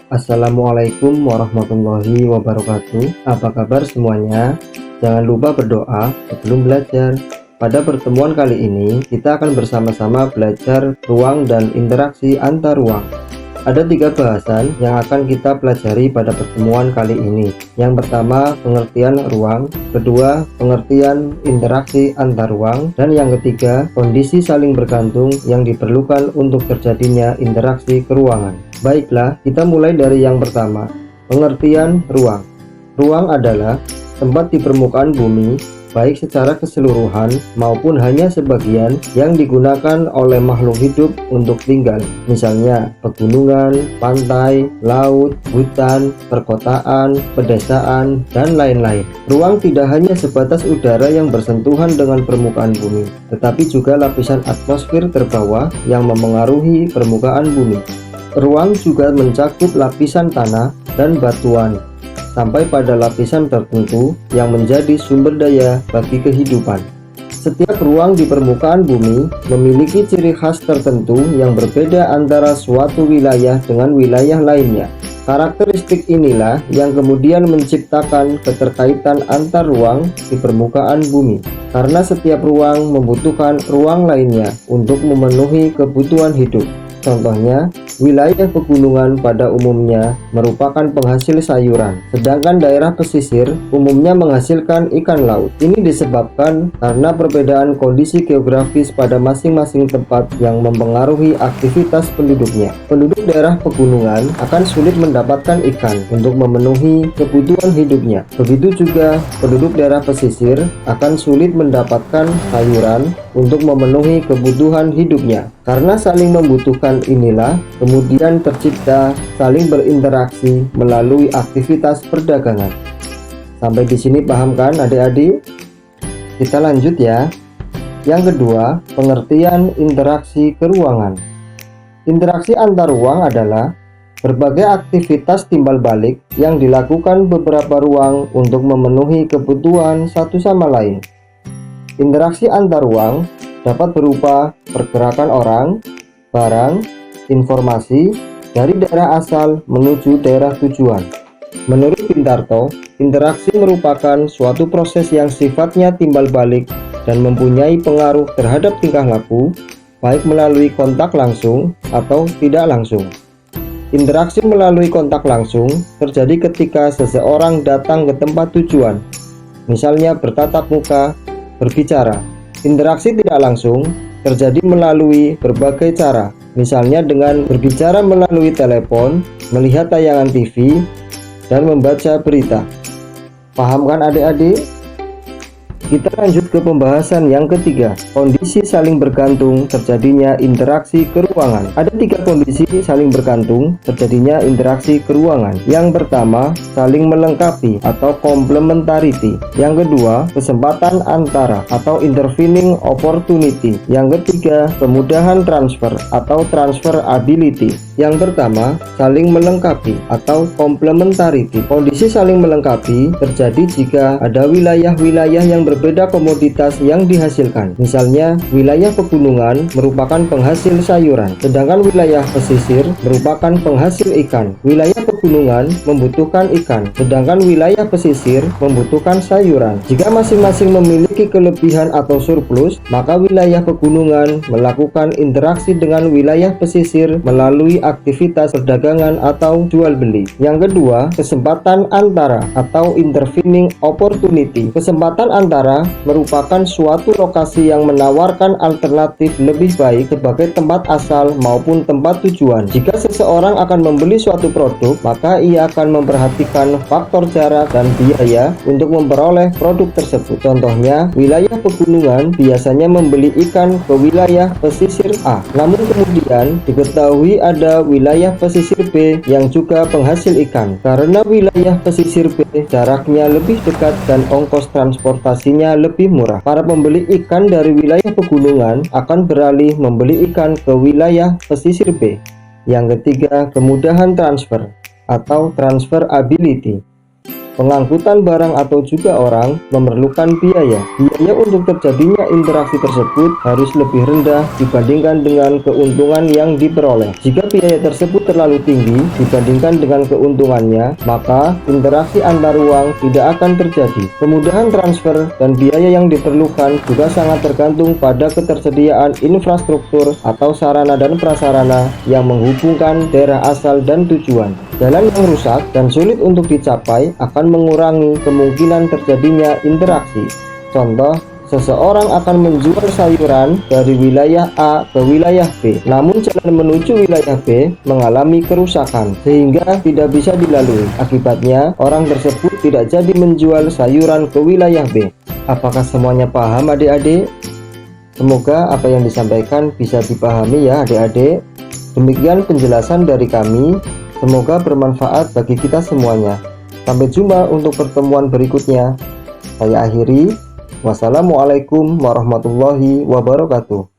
Assalamualaikum warahmatullahi wabarakatuh. Apa kabar semuanya? Jangan lupa berdoa sebelum belajar. Pada pertemuan kali ini, kita akan bersama-sama belajar ruang dan interaksi antar ruang. Ada 3 bahasan yang akan kita pelajari pada pertemuan kali ini. Yang pertama, pengertian ruang. Kedua, pengertian interaksi antar ruang. Dan yang ketiga, kondisi saling bergantung yang diperlukan untuk terjadinya interaksi keruangan. Baiklah, kita mulai dari yang pertama, pengertian ruang. Ruang adalah tempat di permukaan bumi, baik secara keseluruhan maupun hanya sebagian, yang digunakan oleh makhluk hidup untuk tinggal. Misalnya, pegunungan, pantai, laut, hutan, perkotaan, pedesaan, dan lain-lain. Ruang tidak hanya sebatas udara yang bersentuhan dengan permukaan bumi, tetapi juga lapisan atmosfer terbawah yang memengaruhi permukaan bumi. Ruang juga mencakup lapisan tanah dan batuan, sampai pada lapisan tertentu yang menjadi sumber daya bagi kehidupan. Setiap ruang di permukaan bumi memiliki ciri khas tertentu yang berbeda antara suatu wilayah dengan wilayah lainnya. Karakteristik inilah yang kemudian menciptakan keterkaitan antar ruang di permukaan bumi, karena setiap ruang membutuhkan ruang lainnya untuk memenuhi kebutuhan hidup. Contohnya, wilayah pegunungan pada umumnya merupakan penghasil sayuran, sedangkan daerah pesisir umumnya menghasilkan ikan laut. Ini disebabkan karena perbedaan kondisi geografis pada masing-masing tempat yang mempengaruhi aktivitas penduduknya. Penduduk daerah pegunungan akan sulit mendapatkan ikan untuk memenuhi kebutuhan hidupnya. Begitu juga penduduk daerah pesisir akan sulit mendapatkan sayuran untuk memenuhi kebutuhan hidupnya. Karena saling membutuhkan inilah kemudian tercipta saling berinteraksi melalui aktivitas perdagangan. Sampai di sini paham kan adik-adik? Kita lanjut ya. Yang kedua, pengertian interaksi keruangan. Interaksi antar ruang adalah berbagai aktivitas timbal balik yang dilakukan beberapa ruang untuk memenuhi kebutuhan satu sama lain. Interaksi antar ruang dapat berupa pergerakan orang, barang, informasi dari daerah asal menuju daerah tujuan. Menurut Bintarto, interaksi merupakan suatu proses yang sifatnya timbal balik dan mempunyai pengaruh terhadap tingkah laku, baik melalui kontak langsung atau tidak langsung. Interaksi melalui kontak langsung terjadi ketika seseorang datang ke tempat tujuan, misalnya bertatap muka, berbicara. Interaksi tidak langsung terjadi melalui berbagai cara, misalnya dengan berbicara melalui telepon, melihat tayangan TV, dan membaca berita. Paham kan adik-adik? Kita lanjut ke pembahasan yang ketiga, kondisi saling bergantung terjadinya interaksi keruangan. Ada 3 kondisi saling bergantung terjadinya interaksi keruangan. Yang pertama, saling melengkapi atau complementarity. Yang kedua, kesempatan antara atau intervening opportunity. Yang ketiga, kemudahan transfer atau transfer ability. Yang pertama, saling melengkapi atau complementarity. Kondisi saling melengkapi terjadi jika ada wilayah-wilayah yang berbeda komoditas yang dihasilkan. Misalnya, wilayah pegunungan merupakan penghasil sayuran, sedangkan wilayah pesisir merupakan penghasil ikan. Wilayah pegunungan membutuhkan ikan, sedangkan wilayah pesisir membutuhkan sayuran. Jika masing-masing memiliki kelebihan atau surplus, maka wilayah pegunungan melakukan interaksi dengan wilayah pesisir melalui aktivitas perdagangan atau jual beli. Yang kedua, kesempatan antara atau intervening opportunity. Kesempatan antara merupakan suatu lokasi yang menawarkan alternatif lebih baik sebagai tempat asal maupun tempat tujuan. Jika seseorang akan membeli suatu produk, maka ia akan memperhatikan faktor jarak dan biaya untuk memperoleh produk tersebut. Contohnya, wilayah pegunungan biasanya membeli ikan ke wilayah pesisir A, namun kemudian diketahui ada wilayah pesisir B yang juga penghasil ikan. Karena wilayah pesisir B jaraknya lebih dekat dan ongkos transportasinya lebih murah, para pembeli ikan dari wilayah pegunungan akan beralih membeli ikan ke wilayah pesisir B. Yang ketiga, kemudahan transfer atau transfer ability. Pengangkutan barang atau juga orang memerlukan biaya. Biaya untuk terjadinya interaksi tersebut harus lebih rendah dibandingkan dengan keuntungan yang diperoleh. Jika biaya tersebut terlalu tinggi dibandingkan dengan keuntungannya, maka interaksi antar ruang tidak akan terjadi. Kemudahan transfer dan biaya yang diperlukan juga sangat tergantung pada ketersediaan infrastruktur atau sarana dan prasarana yang menghubungkan daerah asal dan tujuan. Jalan yang rusak dan sulit untuk dicapai akan mengurangi kemungkinan terjadinya interaksi. Contoh, seseorang akan menjual sayuran dari wilayah A ke wilayah B, namun jalan menuju wilayah B mengalami kerusakan sehingga tidak bisa dilalui. Akibatnya, orang tersebut tidak jadi menjual sayuran ke wilayah B. Apakah semuanya paham adik-adik? Semoga apa yang disampaikan bisa dipahami ya adik-adik. Demikian penjelasan dari kami. Semoga bermanfaat bagi kita semuanya. Sampai jumpa untuk pertemuan berikutnya. Saya akhiri. Wassalamualaikum warahmatullahi wabarakatuh.